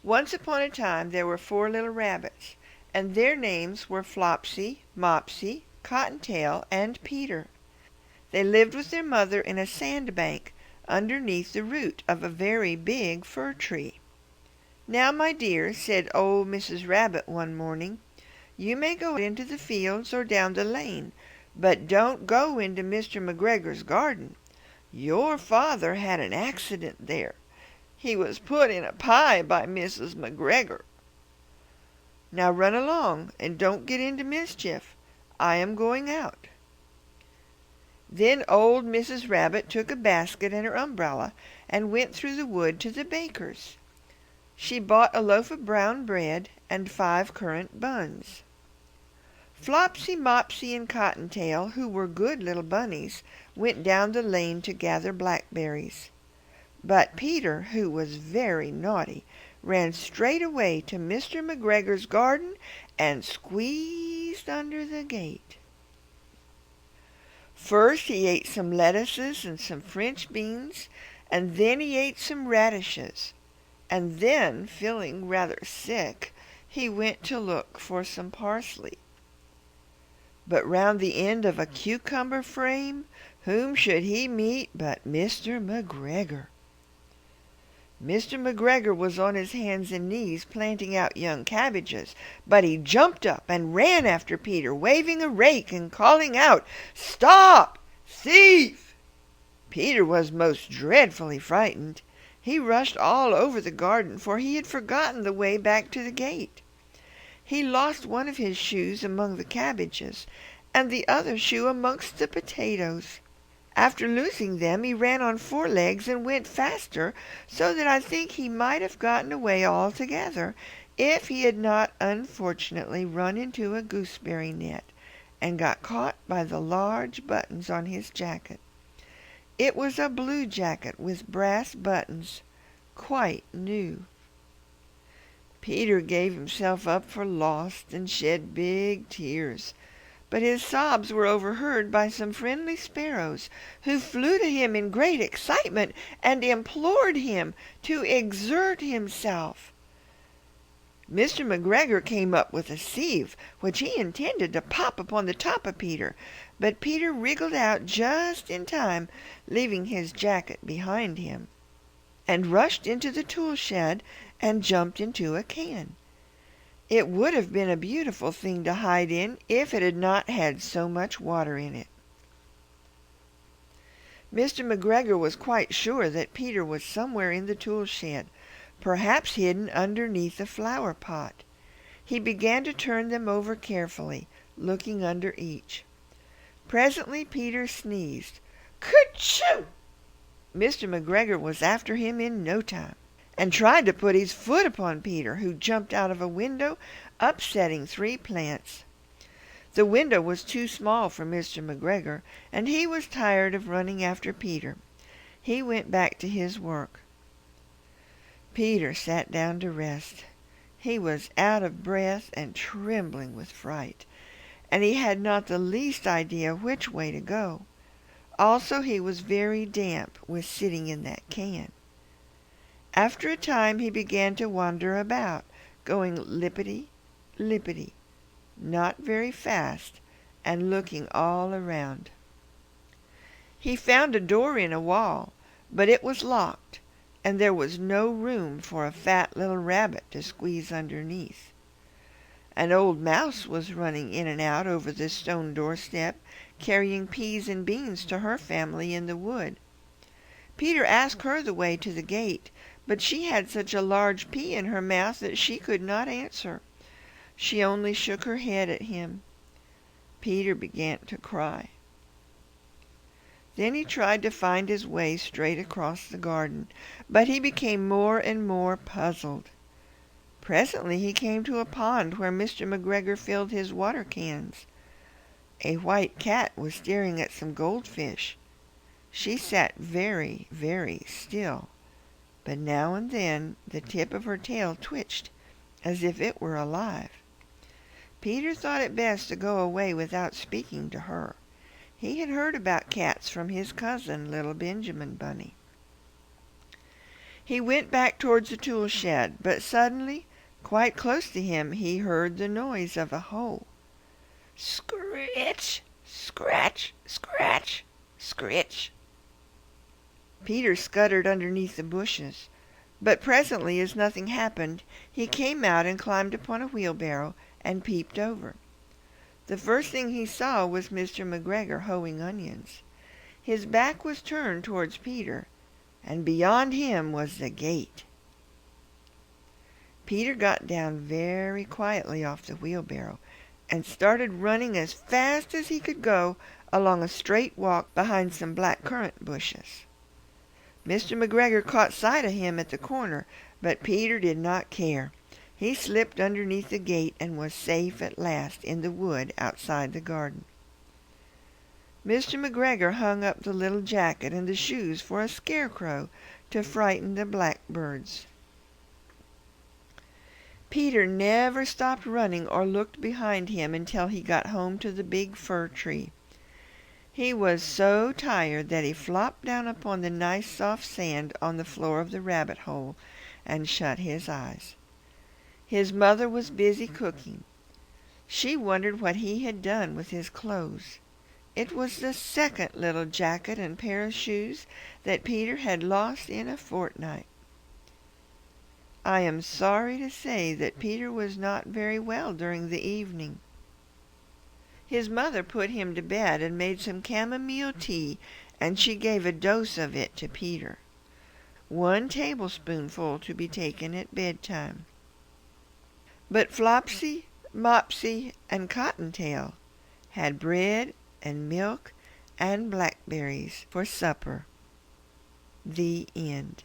Once upon a time there were 4 little rabbits, and their names were Flopsy, Mopsy, Cottontail, and Peter. They lived with their mother in a sandbank underneath the root of a very big fir tree. "Now, my dear," said old Mrs. Rabbit one morning, "you may go into the fields or down the lane, but don't go into Mr. McGregor's garden. Your father had an accident there. He was put in a pie by Mrs. McGregor. Now run along and don't get into mischief. I am going out." Then old Mrs. Rabbit took a basket and her umbrella and went through the wood to the baker's. She bought a loaf of brown bread and 5 currant buns. Flopsy, Mopsy, and Cottontail, who were good little bunnies, went down the lane to gather blackberries. But Peter, who was very naughty, ran straight away to Mr. McGregor's garden and squeezed under the gate. First he ate some lettuces and some French beans, and then he ate some radishes, and then, feeling rather sick, he went to look for some parsley. But round the end of a cucumber frame, whom should he meet but Mr. McGregor. Mr. McGregor was on his hands and knees planting out young cabbages, but he jumped up and ran after Peter, waving a rake and calling out, "Stop! Thief!" Peter was most dreadfully frightened. He rushed all over the garden, for he had forgotten the way back to the gate. He lost one of his shoes among the cabbages, and the other shoe amongst the potatoes. After losing them, he ran on 4 legs and went faster, so that I think he might have gotten away altogether, if he had not unfortunately run into a gooseberry net, and got caught by the large buttons on his jacket. It was a blue jacket with brass buttons, quite new. Peter gave himself up for lost and shed big tears. But his sobs were overheard by some friendly sparrows, who flew to him in great excitement and implored him to exert himself. Mr. McGregor came up with a sieve, which he intended to pop upon the top of Peter, but Peter wriggled out just in time, leaving his jacket behind him, and rushed into the tool shed and jumped into a can. It would have been a beautiful thing to hide in if it had not had so much water in it. Mr. McGregor was quite sure that Peter was somewhere in the tool shed, perhaps hidden underneath a flower pot. He began to turn them over carefully, looking under each. Presently Peter sneezed. "Kerchoo!" Mr. McGregor was after him in no time, and tried to put his foot upon Peter, who jumped out of a window, upsetting 3 plants. The window was too small for Mr. McGregor, and he was tired of running after Peter. He went back to his work. Peter sat down to rest. He was out of breath and trembling with fright, and he had not the least idea which way to go. Also he was very damp with sitting in that can. After a time he began to wander about, going lippity-lippity, not very fast, and looking all around. He found a door in a wall, but it was locked, and there was no room for a fat little rabbit to squeeze underneath. An old mouse was running in and out over the stone doorstep, carrying peas and beans to her family in the wood. Peter asked her the way to the gate, but she had such a large pea in her mouth that she could not answer. She only shook her head at him. Peter began to cry. Then he tried to find his way straight across the garden, but he became more and more puzzled. Presently he came to a pond where Mr. McGregor filled his water cans. A white cat was staring at some goldfish. She sat very, very still, but now and then the tip of her tail twitched as if it were alive. Peter thought it best to go away without speaking to her. He had heard about cats from his cousin, little Benjamin Bunny. He went back towards the tool shed, but suddenly, quite close to him, he heard the noise of a hoe. Scritch, scratch, scratch, scritch. Peter scuttered underneath the bushes, but presently, as nothing happened, he came out and climbed upon a wheelbarrow and peeped over. The first thing he saw was Mr. McGregor hoeing onions. His back was turned towards Peter, and beyond him was the gate. Peter got down very quietly off the wheelbarrow and started running as fast as he could go along a straight walk behind some black currant bushes. Mr. McGregor caught sight of him at the corner, but Peter did not care. He slipped underneath the gate and was safe at last in the wood outside the garden. Mr. McGregor hung up the little jacket and the shoes for a scarecrow to frighten the blackbirds. Peter never stopped running or looked behind him until he got home to the big fir tree. He was so tired that he flopped down upon the nice soft sand on the floor of the rabbit hole and shut his eyes. His mother was busy cooking. She wondered what he had done with his clothes. It was the second little jacket and pair of shoes that Peter had lost in a fortnight. I am sorry to say that Peter was not very well during the evening. His mother put him to bed and made some chamomile tea, and she gave a dose of it to Peter. 1 tablespoonful to be taken at bedtime. But Flopsy, Mopsy, and Cottontail had bread and milk and blackberries for supper. The end.